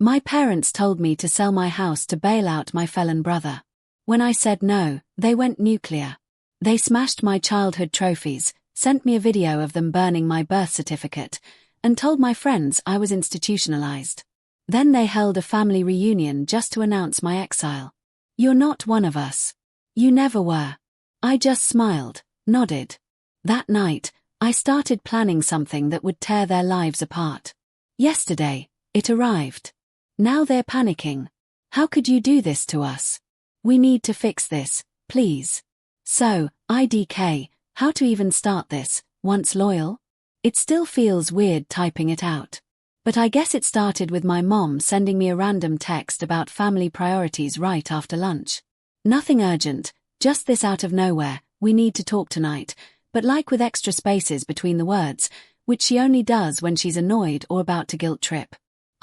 My parents told me to sell my house to bail out my felon brother. When I said no, they went nuclear. They smashed my childhood trophies, sent me a video of them burning my birth certificate, and told my friends I was institutionalized. Then they held a family reunion just to announce my exile. You're not one of us. You never were. I just smiled, nodded. That night, I started planning something that would tear their lives apart. Yesterday, it arrived. Now they're panicking. How could you do this to us? We need to fix this, please. So, IDK, how to even start this, once loyal? It still feels weird typing it out. But I guess it started with my mom sending me a random text about family priorities right after lunch. Nothing urgent, just this out of nowhere, we need to talk tonight, but like with extra spaces between the words, which she only does when she's annoyed or about to guilt trip.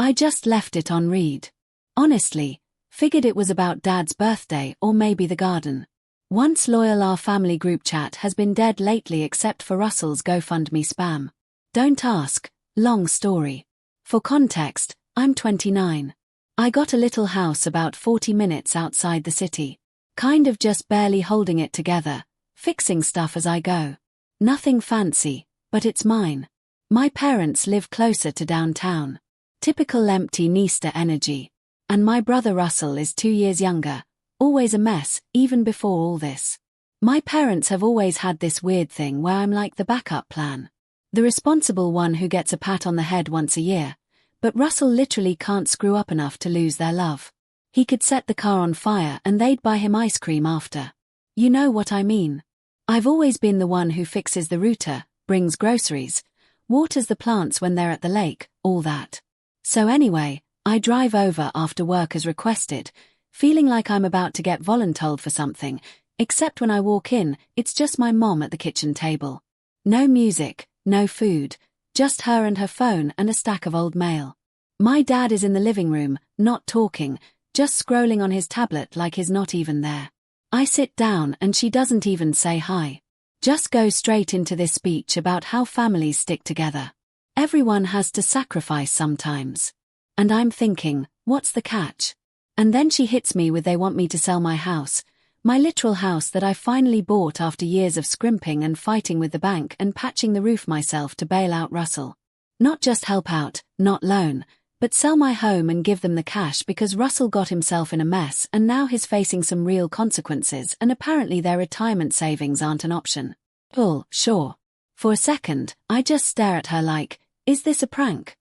I just left it on read. Honestly, figured it was about Dad's birthday or maybe the garden. Once loyal, our family group chat has been dead lately except for Russell's GoFundMe spam. Don't ask, long story. For context, I'm 29. I got a little house about 40 minutes outside the city. Kind of just barely holding it together, fixing stuff as I go. Nothing fancy, but it's mine. My parents live closer to downtown. Typical empty nester energy. And my brother Russell is 2 years younger, always a mess, even before all this. My parents have always had this weird thing where I'm like the backup plan. The responsible one who gets a pat on the head once a year, but Russell literally can't screw up enough to lose their love. He could set the car on fire and they'd buy him ice cream after. You know what I mean. I've always been the one who fixes the router, brings groceries, waters the plants when they're at the lake, all that. So anyway, I drive over after work as requested, feeling like I'm about to get voluntold for something, except when I walk in, it's just my mom at the kitchen table. No music, no food, just her and her phone and a stack of old mail. My dad is in the living room, not talking, just scrolling on his tablet like he's not even there. I sit down and she doesn't even say hi. Just goes straight into this speech about how families stick together. Everyone has to sacrifice sometimes. And I'm thinking, what's the catch? And then she hits me with they want me to sell my house, my literal house that I finally bought after years of scrimping and fighting with the bank and patching the roof myself to bail out Russell. Not just help out, not loan, but sell my home and give them the cash because Russell got himself in a mess and now he's facing some real consequences and apparently their retirement savings aren't an option. Well, sure. For a second, I just stare at her like, is this a prank?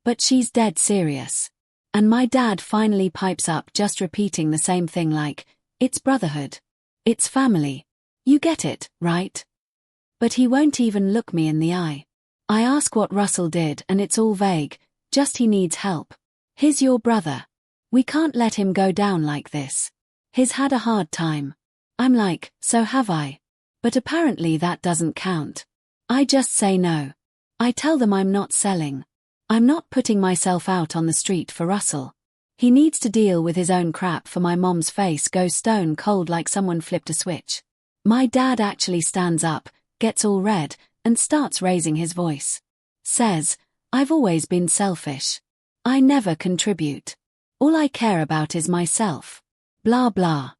But she's dead serious. And my dad finally pipes up just repeating the same thing like, it's brotherhood. It's family. You get it, right? But he won't even look me in the eye. I ask what Russell did and it's all vague, just he needs help. He's your brother. We can't let him go down like this. He's had a hard time. I'm like, so have I. But apparently that doesn't count. I just say no. I tell them I'm not selling. I'm not putting myself out on the street for Russell. He needs to deal with his own crap for my mom's face goes stone cold like someone flipped a switch. My dad actually stands up, gets all red, and starts raising his voice. Says, I've always been selfish. I never contribute. All I care about is myself. Blah blah.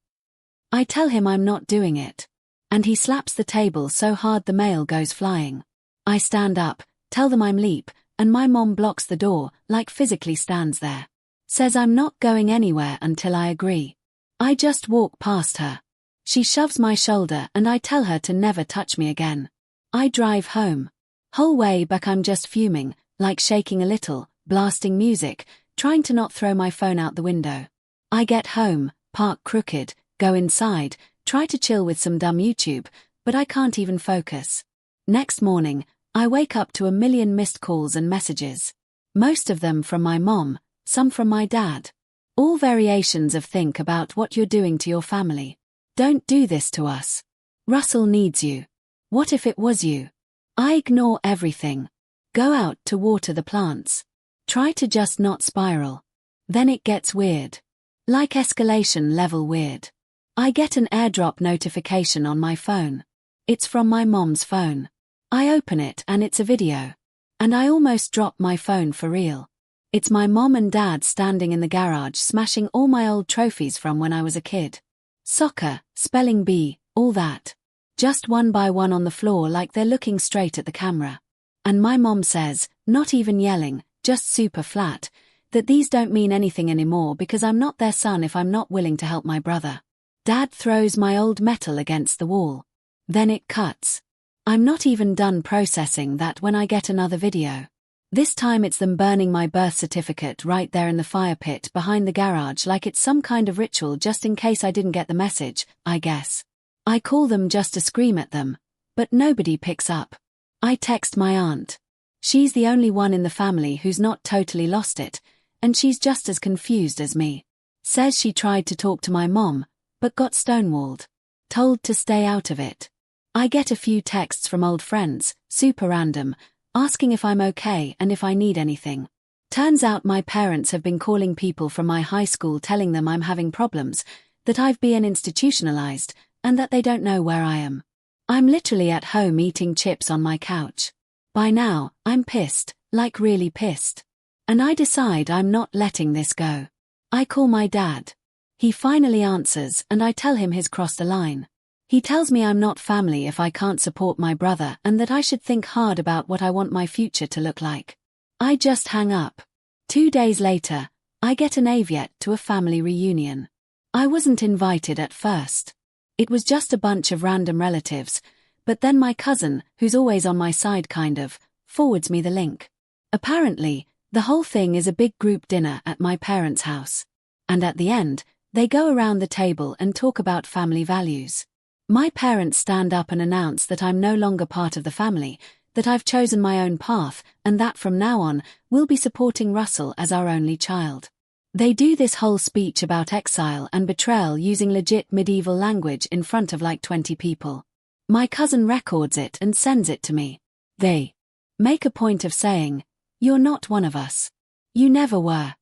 I tell him I'm not doing it. And he slaps the table so hard the mail goes flying. I stand up, tell them I'm leap, and my mom blocks the door, like physically stands there. Says I'm not going anywhere until I agree. I just walk past her. She shoves my shoulder and I tell her to never touch me again. I drive home. Whole way back I'm just fuming, like shaking a little, blasting music, trying to not throw my phone out the window. I get home, park crooked, go inside, try to chill with some dumb YouTube, but I can't even focus. Next morning, I wake up to a million missed calls and messages. Most of them from my mom, some from my dad. All variations of think about what you're doing to your family. Don't do this to us. Russell needs you. What if it was you? I ignore everything. Go out to water the plants. Try to just not spiral. Then it gets weird. Like escalation level weird. I get an airdrop notification on my phone. It's from my mom's phone. I open it and it's a video. And I almost drop my phone for real. It's my mom and dad standing in the garage smashing all my old trophies from when I was a kid. Soccer, spelling bee, all that. Just one by one on the floor like they're looking straight at the camera. And my mom says, not even yelling, just super flat, that these don't mean anything anymore because I'm not their son if I'm not willing to help my brother. Dad throws my old metal against the wall. Then it cuts. I'm not even done processing that when I get another video. This time it's them burning my birth certificate right there in the fire pit behind the garage like it's some kind of ritual just in case I didn't get the message, I guess. I call them just to scream at them, but nobody picks up. I text my aunt. She's the only one in the family who's not totally lost it, and she's just as confused as me. Says she tried to talk to my mom, but got stonewalled. Told to stay out of it. I get a few texts from old friends, super random, asking if I'm okay and if I need anything. Turns out my parents have been calling people from my high school telling them I'm having problems, that I've been institutionalized, and that they don't know where I am. I'm literally at home eating chips on my couch. By now, I'm pissed, like really pissed. And I decide I'm not letting this go. I call my dad. He finally answers and I tell him he's crossed the line. He tells me I'm not family if I can't support my brother and that I should think hard about what I want my future to look like. I just hang up. 2 days later, I get an invite to a family reunion. I wasn't invited at first. It was just a bunch of random relatives, but then my cousin, who's always on my side kind of, forwards me the link. Apparently, the whole thing is a big group dinner at my parents' house. And at the end, they go around the table and talk about family values. My parents stand up and announce that I'm no longer part of the family, that I've chosen my own path, and that from now on, we'll be supporting Russell as our only child. They do this whole speech about exile and betrayal using legit medieval language in front of like 20 people. My cousin records it and sends it to me. They make a point of saying, "You're not one of us. You never were."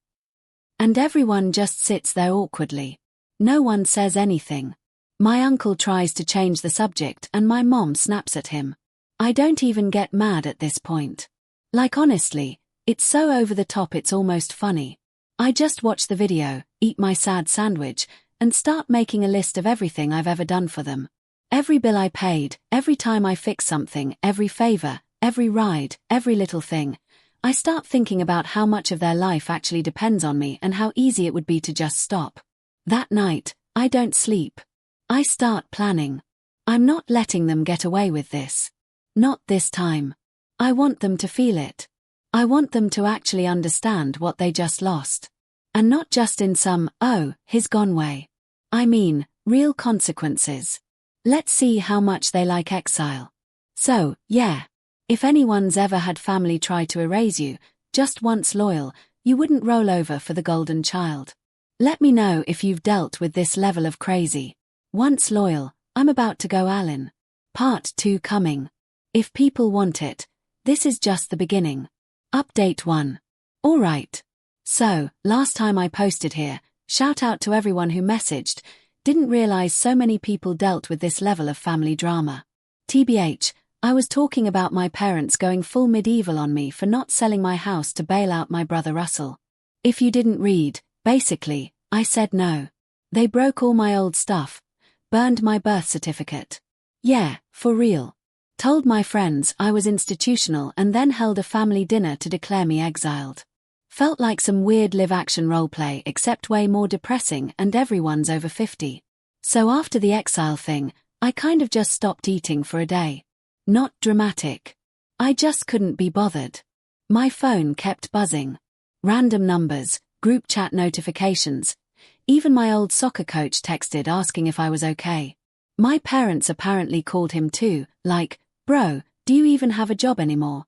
And everyone just sits there awkwardly. No one says anything. My uncle tries to change the subject and my mom snaps at him. I don't even get mad at this point. Like honestly, it's so over the top it's almost funny. I just watch the video, eat my sad sandwich, and start making a list of everything I've ever done for them. Every bill I paid, every time I fix something, every favor, every ride, every little thing. I start thinking about how much of their life actually depends on me and how easy it would be to just stop. That night, I don't sleep. I start planning. I'm not letting them get away with this. Not this time. I want them to feel it. I want them to actually understand what they just lost. And not just in some, "oh, he's gone" way. I mean, real consequences. Let's see how much they like exile. So, yeah. If anyone's ever had family try to erase you, just once loyal, you wouldn't roll over for the golden child. Let me know if you've dealt with this level of crazy. Once loyal, I'm about to go Alan. Part 2 coming. If people want it, this is just the beginning. Update 1. Alright. So, last time I posted here, shout out to everyone who messaged, didn't realize so many people dealt with this level of family drama. TBH, I was talking about my parents going full medieval on me for not selling my house to bail out my brother Russell. If you didn't read, basically, I said no. They broke all my old stuff. Burned my birth certificate. Yeah, for real. Told my friends I was institutional and then held a family dinner to declare me exiled. Felt like some weird live-action roleplay except way more depressing and everyone's over 50. So after the exile thing, I kind of just stopped eating for a day. Not dramatic. I just couldn't be bothered. My phone kept buzzing. Random numbers, group chat notifications. Even my old soccer coach texted asking if I was okay. My parents apparently called him too, like, "Bro, do you even have a job anymore?"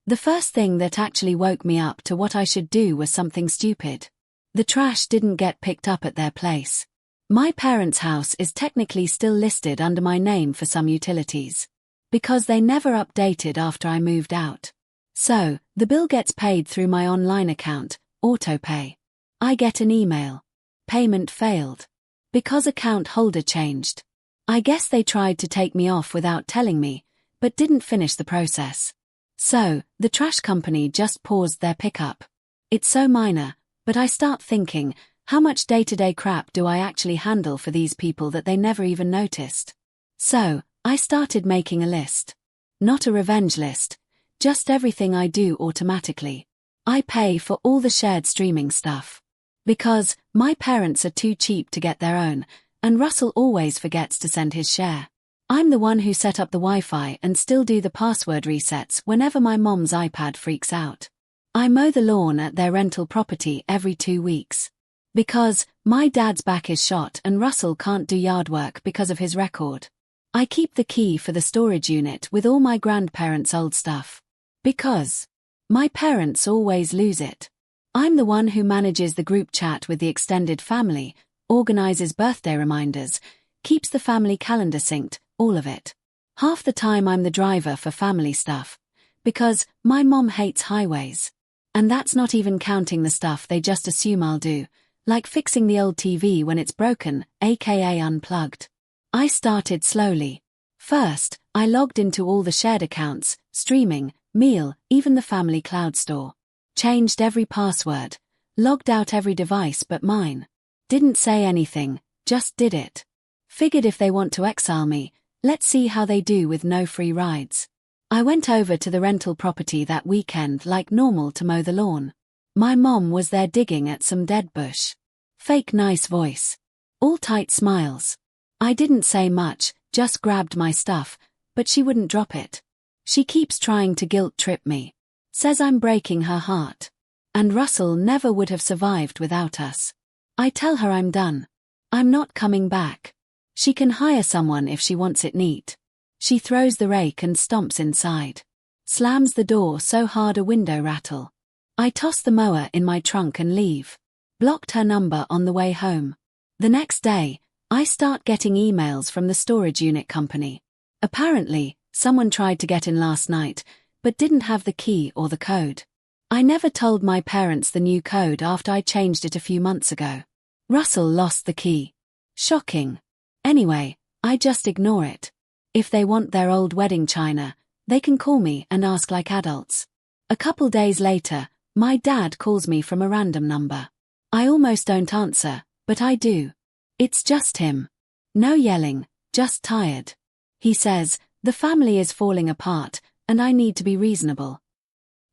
The first thing that actually woke me up to what I should do was something stupid. The trash didn't get picked up at their place. My parents' house is technically still listed under my name for some utilities. Because they never updated after I moved out. So, the bill gets paid through my online account, autopay. I get an email. Payment failed. Because account holder changed. I guess they tried to take me off without telling me, but didn't finish the process. So, the trash company just paused their pickup. It's so minor, but I start thinking, how much day-to-day crap do I actually handle for these people that they never even noticed? So, I started making a list. Not a revenge list, just everything I do automatically. I pay for all the shared streaming stuff. Because my parents are too cheap to get their own, and Russell always forgets to send his share. I'm the one who set up the Wi-Fi and still do the password resets whenever my mom's iPad freaks out. I mow the lawn at their rental property every 2 weeks. Because my dad's back is shot and Russell can't do yard work because of his record. I keep the key for the storage unit with all my grandparents' old stuff. Because my parents always lose it. I'm the one who manages the group chat with the extended family, organizes birthday reminders, keeps the family calendar synced, all of it. Half the time I'm the driver for family stuff. Because my mom hates highways. And that's not even counting the stuff they just assume I'll do, like fixing the old TV when it's broken, aka unplugged. I started slowly. First, I logged into all the shared accounts, streaming, meal, even the family cloud store. Changed every password. Logged out every device but mine. Didn't say anything, just did it. Figured if they want to exile me, let's see how they do with no free rides. I went over to the rental property that weekend like normal to mow the lawn. My mom was there digging at some dead bush. Fake nice voice. All tight smiles. I didn't say much, just grabbed my stuff, but she wouldn't drop it. She keeps trying to guilt trip me. Says I'm breaking her heart. And Russell never would have survived without us. I tell her I'm done. I'm not coming back. She can hire someone if she wants it neat. She throws the rake and stomps inside. Slams the door so hard a window rattle. I toss the mower in my trunk and leave. Blocked her number on the way home. The next day, I start getting emails from the storage unit company. Apparently, someone tried to get in last night, but didn't have the key or the code. I never told my parents the new code after I changed it a few months ago. Russell lost the key. Shocking. Anyway, I just ignore it. If they want their old wedding china, they can call me and ask like adults. A couple days later, my dad calls me from a random number. I almost don't answer, but I do. It's just him. No yelling, just tired. He says, the family is falling apart, and I need to be reasonable.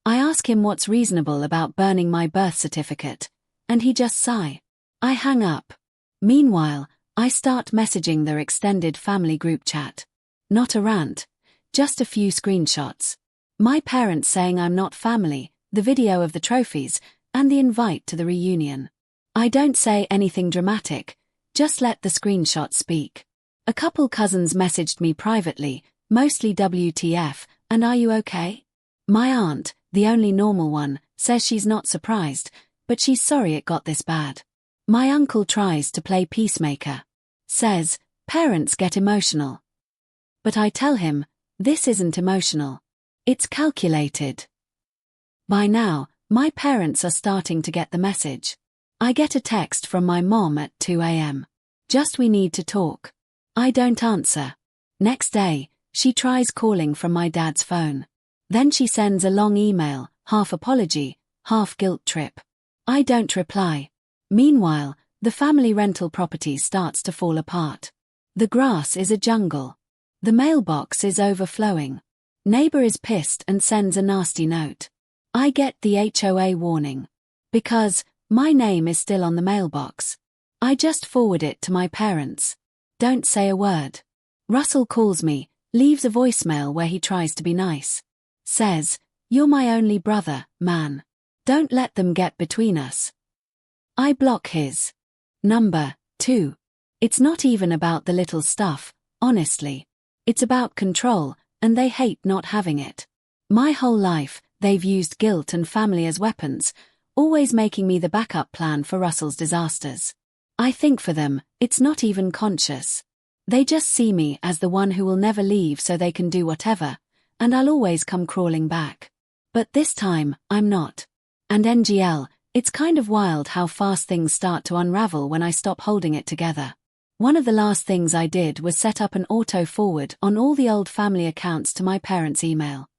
I ask him what's reasonable about burning my birth certificate, and he just sigh. I hang up. Meanwhile, I start messaging their extended family group chat. Not a rant, just a few screenshots. My parents saying I'm not family, the video of the trophies, and the invite to the reunion. I don't say anything dramatic, just let the screenshot speak. A couple cousins messaged me privately, mostly WTF, and are you okay? My aunt, the only normal one, says she's not surprised, but she's sorry it got this bad. My uncle tries to play peacemaker. Says, parents get emotional. But I tell him, this isn't emotional. It's calculated. By now, my parents are starting to get the message. I get a text from my mom at 2 a.m. Just we need to talk. I don't answer. Next day, she tries calling from my dad's phone. Then she sends a long email, half apology, half guilt trip. I don't reply. Meanwhile, the family rental property starts to fall apart. The grass is a jungle. The mailbox is overflowing. Neighbor is pissed and sends a nasty note. I get the HOA warning. Because my name is still on the mailbox. I just forward it to my parents. Don't say a word. Russell calls me, leaves a voicemail where he tries to be nice. Says, you're my only brother, man. Don't let them get between us. I block his number, too. It's not even about the little stuff, honestly. It's about control, and they hate not having it. My whole life, they've used guilt and family as weapons, always making me the backup plan for Russell's disasters. I think for them, it's not even conscious. They just see me as the one who will never leave so they can do whatever, and I'll always come crawling back. But this time, I'm not. And NGL, it's kind of wild how fast things start to unravel when I stop holding it together. One of the last things I did was set up an auto-forward on all the old family accounts to my parents' email.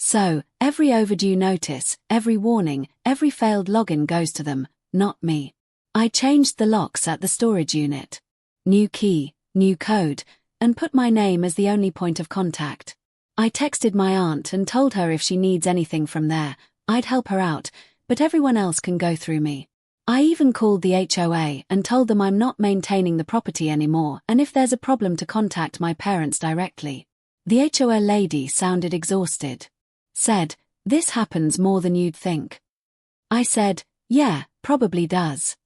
So, every overdue notice, every warning, every failed login goes to them, not me. I changed the locks at the storage unit. New key, new code, and put my name as the only point of contact. I texted my aunt and told her if she needs anything from there, I'd help her out, but everyone else can go through me. I even called the HOA and told them I'm not maintaining the property anymore and if there's a problem to contact my parents directly. The HOA lady sounded exhausted. Said, "This happens more than you'd think." I said, "Yeah, probably does."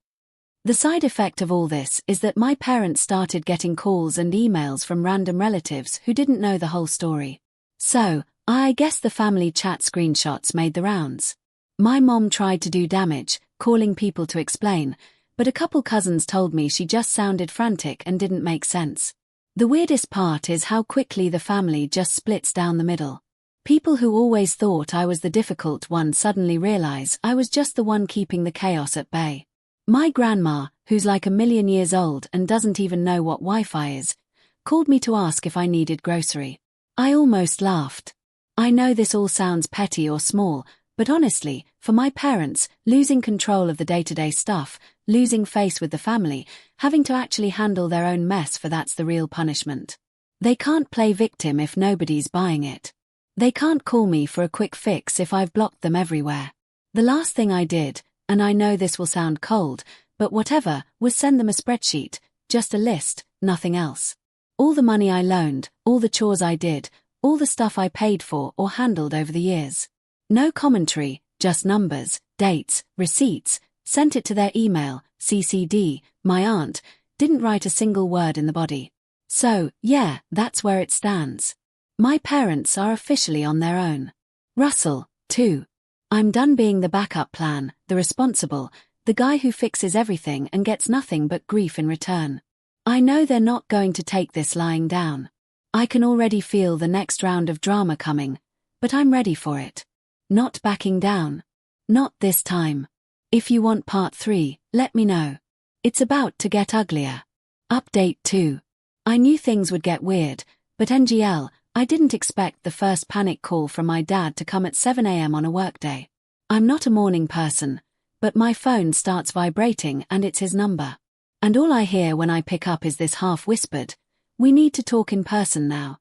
The side effect of all this is that my parents started getting calls and emails from random relatives who didn't know the whole story. So, I guess the family chat screenshots made the rounds. My mom tried to do damage, calling people to explain, but a couple cousins told me she just sounded frantic and didn't make sense. The weirdest part is how quickly the family just splits down the middle. People who always thought I was the difficult one suddenly realize I was just the one keeping the chaos at bay. My grandma, who's like 1,000,000 years old and doesn't even know what Wi-Fi is, called me to ask if I needed grocery. I almost laughed. I know this all sounds petty or small, but honestly, for my parents, losing control of the day-to-day stuff, losing face with the family, having to actually handle their own mess, for that's the real punishment. They can't play victim if nobody's buying it. They can't call me for a quick fix if I've blocked them everywhere. The last thing I did, and I know this will sound cold, but whatever, was send them a spreadsheet, just a list, nothing else. All the money I loaned, all the chores I did, all the stuff I paid for or handled over the years. No commentary, just numbers, dates, receipts, sent it to their email, CC'd, my aunt, didn't write a single word in the body. So, yeah, that's where it stands. My parents are officially on their own. Russell, too. I'm done being the backup plan, the responsible, the guy who fixes everything and gets nothing but grief in return. I know they're not going to take this lying down. I can already feel the next round of drama coming, but I'm ready for it. Not backing down. Not this time. If you want part 3, let me know. It's about to get uglier. Update 2. I knew things would get weird, but NGL, I didn't expect the first panic call from my dad to come at 7 a.m. on a workday. I'm not a morning person, but my phone starts vibrating and it's his number. And all I hear when I pick up is this half-whispered, "We need to talk in person now."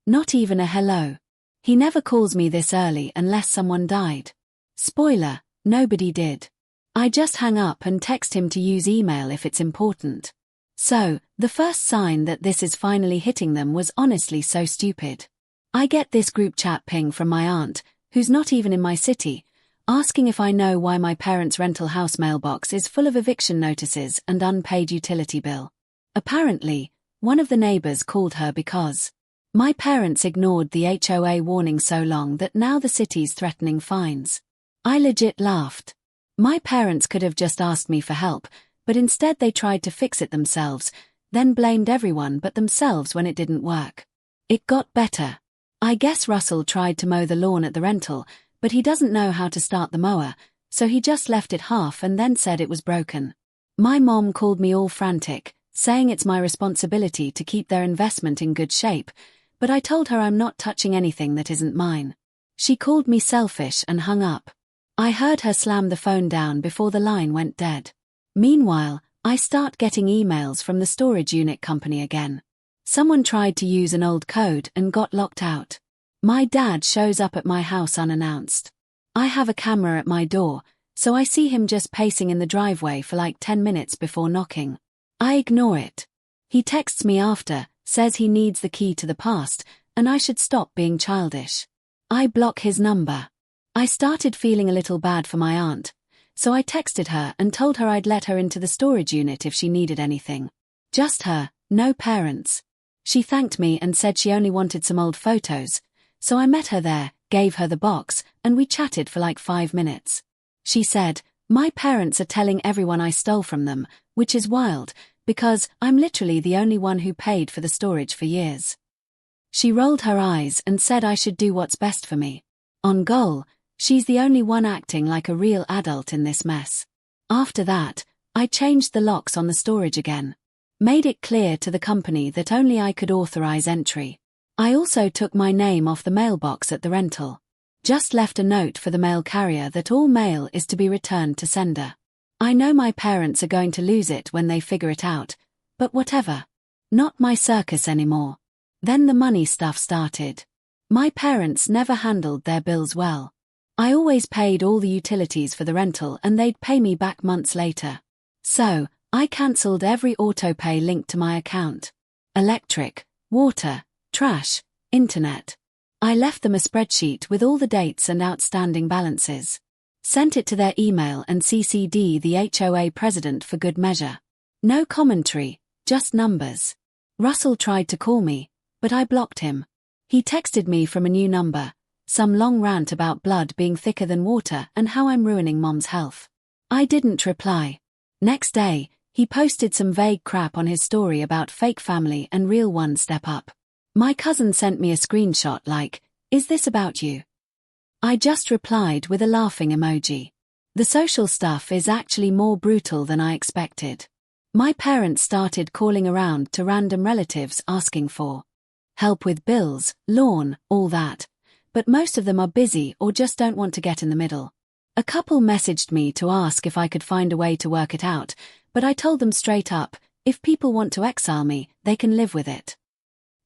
Not even a hello. He never calls me this early unless someone died. Spoiler, nobody did. I just hang up and text him to use email if it's important. So, the first sign that this is finally hitting them was honestly so stupid. I get this group chat ping from my aunt, who's not even in my city, asking if I know why my parents' rental house mailbox is full of eviction notices and unpaid utility bill. Apparently, one of the neighbors called her because my parents ignored the HOA warning so long that now the city's threatening fines. I legit laughed. My parents could have just asked me for help, but instead they tried to fix it themselves, then blamed everyone but themselves when it didn't work. It got better. I guess Russell tried to mow the lawn at the rental, but he doesn't know how to start the mower, so he just left it half and then said it was broken. My mom called me all frantic, saying it's my responsibility to keep their investment in good shape, but I told her I'm not touching anything that isn't mine. She called me selfish and hung up. I heard her slam the phone down before the line went dead. Meanwhile, I start getting emails from the storage unit company again. Someone tried to use an old code and got locked out. My dad shows up at my house unannounced. I have a camera at my door, so I see him just pacing in the driveway for like 10 minutes before knocking. I ignore it. He texts me after, says he needs the key to the past, and I should stop being childish. I block his number. I started feeling a little bad for my aunt, so I texted her and told her I'd let her into the storage unit if she needed anything. Just her, no parents. She thanked me and said she only wanted some old photos, so I met her there, gave her the box, and we chatted for like 5 minutes. She said, "My parents are telling everyone I stole from them, which is wild, because I'm literally the only one who paid for the storage for years." She rolled her eyes and said I should do what's best for me. On goal, she's the only one acting like a real adult in this mess. After that, I changed the locks on the storage again. Made it clear to the company that only I could authorize entry. I also took my name off the mailbox at the rental. Just left a note for the mail carrier that all mail is to be returned to sender. I know my parents are going to lose it when they figure it out, but whatever. Not my circus anymore. Then the money stuff started. My parents never handled their bills well. I always paid all the utilities for the rental and they'd pay me back months later. So, I cancelled every auto-pay linked to my account. Electric, water, trash, internet. I left them a spreadsheet with all the dates and outstanding balances. Sent it to their email and CC'd the HOA president for good measure. No commentary, just numbers. Russell tried to call me, but I blocked him. He texted me from a new number, some long rant about blood being thicker than water and how I'm ruining Mom's health. I didn't reply. Next day, he posted some vague crap on his story about fake family and real one step up. My cousin sent me a screenshot like, "Is this about you?" I just replied with a laughing emoji. The social stuff is actually more brutal than I expected. My parents started calling around to random relatives asking for help with bills, lawn, all that. But most of them are busy or just don't want to get in the middle. A couple messaged me to ask if I could find a way to work it out, but I told them straight up, if people want to exile me, they can live with it.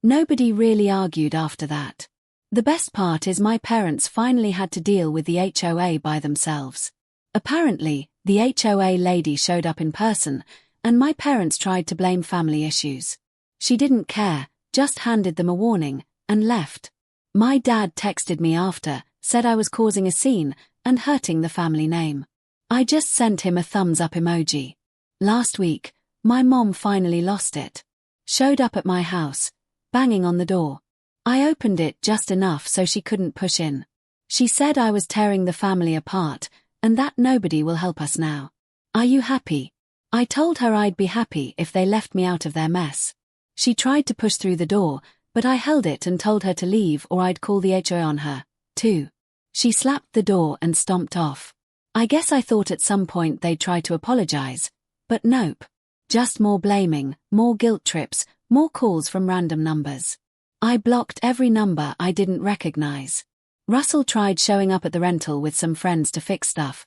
Nobody really argued after that. The best part is my parents finally had to deal with the HOA by themselves. Apparently, the HOA lady showed up in person, and my parents tried to blame family issues. She didn't care, just handed them a warning, and left. My dad texted me after, said I was causing a scene, and hurting the family name. I just sent him a thumbs up emoji. Last week, my mom finally lost it. Showed up at my house, banging on the door. I opened it just enough so she couldn't push in. She said I was tearing the family apart, and that nobody will help us now. Are you happy? I told her I'd be happy if they left me out of their mess. She tried to push through the door, but I held it and told her to leave or I'd call the HOA on her, too. She slapped the door and stomped off. I guess I thought at some point they'd try to apologize, but nope. Just more blaming, more guilt trips, more calls from random numbers. I blocked every number I didn't recognize. Russell tried showing up at the rental with some friends to fix stuff,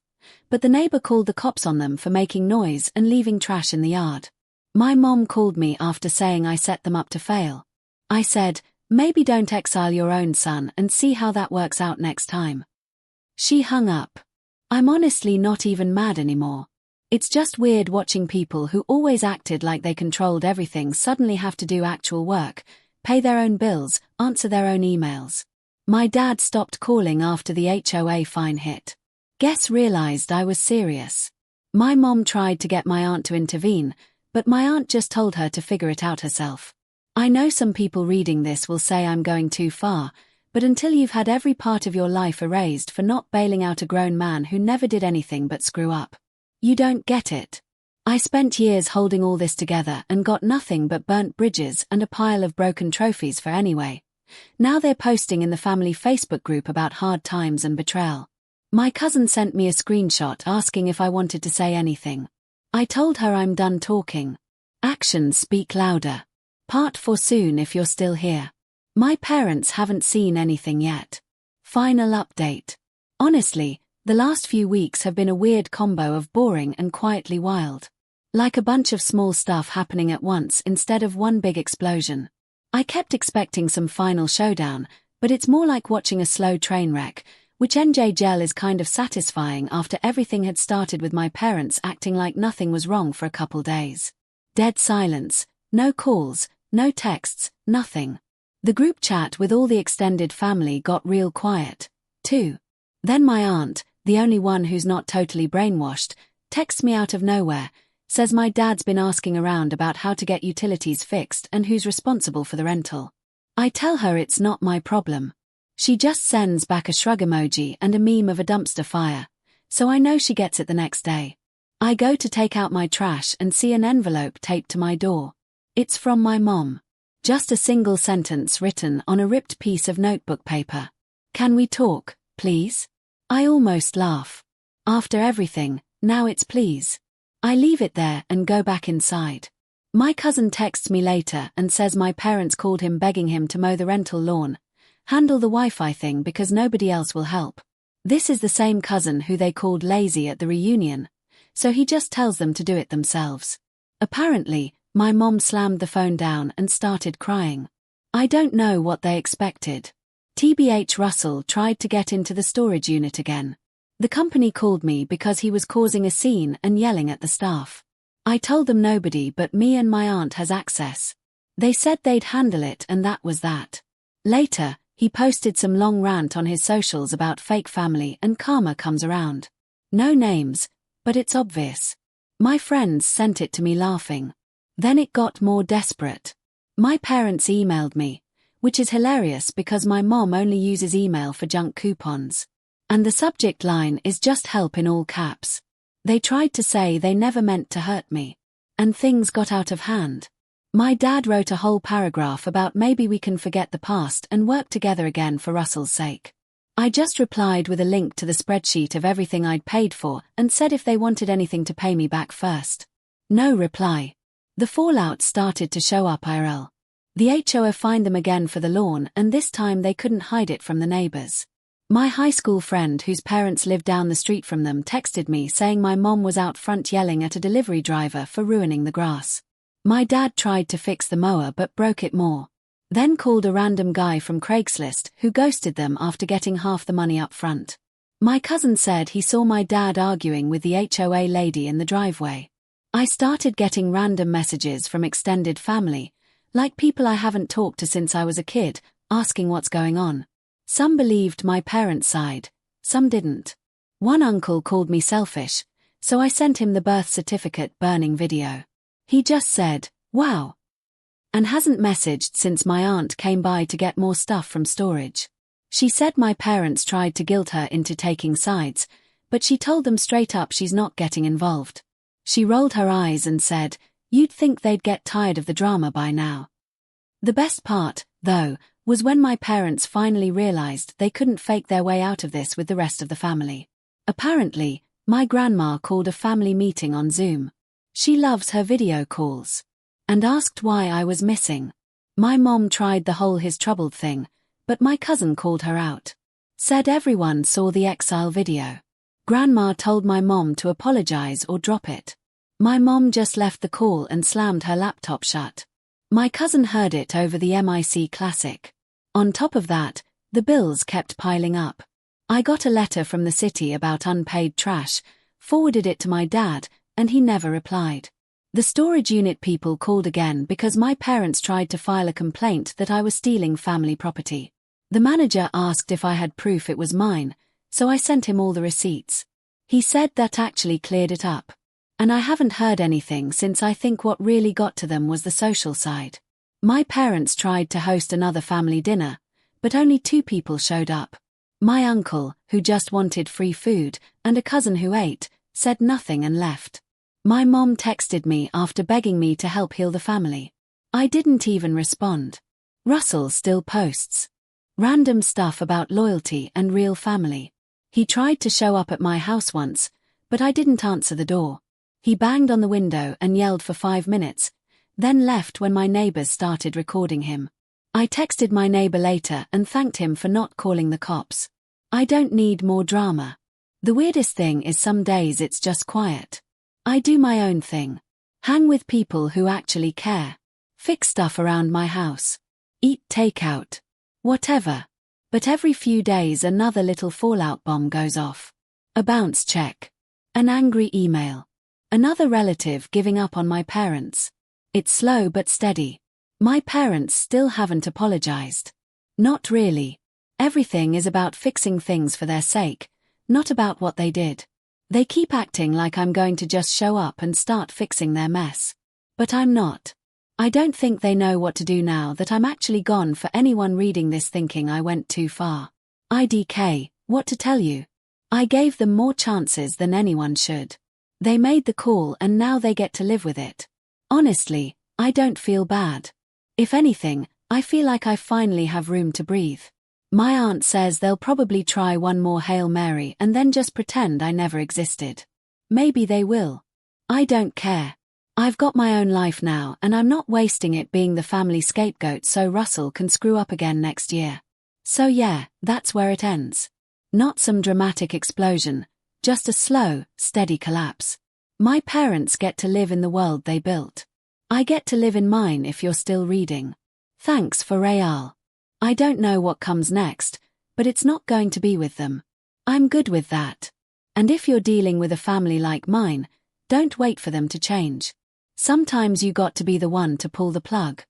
but the neighbor called the cops on them for making noise and leaving trash in the yard. My mom called me after saying I set them up to fail. I said, maybe don't exile your own son and see how that works out next time. She hung up. I'm honestly not even mad anymore. It's just weird watching people who always acted like they controlled everything suddenly have to do actual work, pay their own bills, answer their own emails. My dad stopped calling after the HOA fine hit. Guess realized I was serious. My mom tried to get my aunt to intervene, but my aunt just told her to figure it out herself. I know some people reading this will say I'm going too far, but until you've had every part of your life erased for not bailing out a grown man who never did anything but screw up, you don't get it. I spent years holding all this together and got nothing but burnt bridges and a pile of broken trophies for anyway. Now they're posting in the family Facebook group about hard times and betrayal. My cousin sent me a screenshot asking if I wanted to say anything. I told her I'm done talking. Actions speak louder. Part 4 soon if you're still here. My parents haven't seen anything yet. Final update. Honestly, the last few weeks have been a weird combo of boring and quietly wild. Like a bunch of small stuff happening at once instead of one big explosion. I kept expecting some final showdown, but it's more like watching a slow train wreck, which NJ is kind of satisfying after everything had started with my parents acting like nothing was wrong for a couple days. Dead silence, no calls, no texts, nothing. The group chat with all the extended family got real quiet, too. Then my aunt, the only one who's not totally brainwashed, texts me out of nowhere, says my dad's been asking around about how to get utilities fixed and who's responsible for the rental. I tell her it's not my problem. She just sends back a shrug emoji and a meme of a dumpster fire, so I know she gets it the next day. I go to take out my trash and see an envelope taped to my door. It's from my mom. Just a single sentence written on a ripped piece of notebook paper. Can we talk, please? I almost laugh. After everything, now it's please. I leave it there and go back inside. My cousin texts me later and says my parents called him begging him to mow the rental lawn, Handle the Wi-Fi thing because nobody else will help. This is the same cousin who they called lazy at the reunion, so he just tells them to do it themselves. Apparently, my mom slammed the phone down and started crying. I don't know what they expected. TBH Russell tried to get into the storage unit again. The company called me because he was causing a scene and yelling at the staff. I told them nobody but me and my aunt has access. They said they'd handle it and that was that. Later, he posted some long rant on his socials about fake family and karma comes around. No names, but it's obvious. My friends sent it to me laughing. Then it got more desperate. My parents emailed me, which is hilarious because my mom only uses email for junk coupons. And the subject line is just help in all caps. They tried to say they never meant to hurt me. And things got out of hand. My dad wrote a whole paragraph about maybe we can forget the past and work together again for Russell's sake. I just replied with a link to the spreadsheet of everything I'd paid for and said if they wanted anything to pay me back first. No reply. The fallout started to show up IRL. The HOA fined them again for the lawn and this time they couldn't hide it from the neighbors. My high school friend whose parents lived down the street from them texted me saying my mom was out front yelling at a delivery driver for ruining the grass. My dad tried to fix the mower but broke it more. Then called a random guy from Craigslist who ghosted them after getting half the money up front. My cousin said he saw my dad arguing with the HOA lady in the driveway. I started getting random messages from extended family, like people I haven't talked to since I was a kid, asking what's going on. Some believed my parents' side, some didn't. One uncle called me selfish, so I sent him the birth certificate burning video. He just said, wow. And hasn't messaged since my aunt came by to get more stuff from storage. She said my parents tried to guilt her into taking sides, but she told them straight up she's not getting involved. She rolled her eyes and said, you'd think they'd get tired of the drama by now. The best part, though, was when my parents finally realized they couldn't fake their way out of this with the rest of the family. Apparently, my grandma called a family meeting on Zoom. She loves her video calls. And asked why I was missing. My mom tried the whole his troubled thing, but my cousin called her out. Said everyone saw the exile video. Grandma told my mom to apologize or drop it. My mom just left the call and slammed her laptop shut. My cousin heard it over the MIC Classic. On top of that, the bills kept piling up. I got a letter from the city about unpaid trash, forwarded it to my dad, and he never replied. The storage unit people called again because my parents tried to file a complaint that I was stealing family property. The manager asked if I had proof it was mine, so I sent him all the receipts. He said that actually cleared it up. And I haven't heard anything since. I think what really got to them was the social side. My parents tried to host another family dinner, but only 2 people showed up. My uncle, who just wanted free food, and a cousin who ate, said nothing and left. My mom texted me after begging me to help heal the family. I didn't even respond. Russell still posts random stuff about loyalty and real family. He tried to show up at my house once, but I didn't answer the door. He banged on the window and yelled for 5 minutes, then left when my neighbors started recording him. I texted my neighbor later and thanked him for not calling the cops. I don't need more drama. The weirdest thing is some days it's just quiet. I do my own thing. Hang with people who actually care. Fix stuff around my house. Eat takeout. Whatever. But every few days another little fallout bomb goes off. A bounce check. An angry email. Another relative giving up on my parents. It's slow but steady. My parents still haven't apologized. Not really. Everything is about fixing things for their sake, not about what they did. They keep acting like I'm going to just show up and start fixing their mess. But I'm not. I don't think they know what to do now that I'm actually gone. For anyone reading this thinking I went too far. IDK, what to tell you? I gave them more chances than anyone should. They made the call and now they get to live with it. Honestly, I don't feel bad. If anything, I feel like I finally have room to breathe. My aunt says they'll probably try one more Hail Mary and then just pretend I never existed. Maybe they will. I don't care. I've got my own life now and I'm not wasting it being the family scapegoat so Russell can screw up again next year. So yeah, that's where it ends. Not some dramatic explosion, just a slow, steady collapse. My parents get to live in the world they built. I get to live in mine if you're still reading. Thanks for Real. I don't know what comes next, but it's not going to be with them. I'm good with that. And if you're dealing with a family like mine, don't wait for them to change. Sometimes you got to be the one to pull the plug.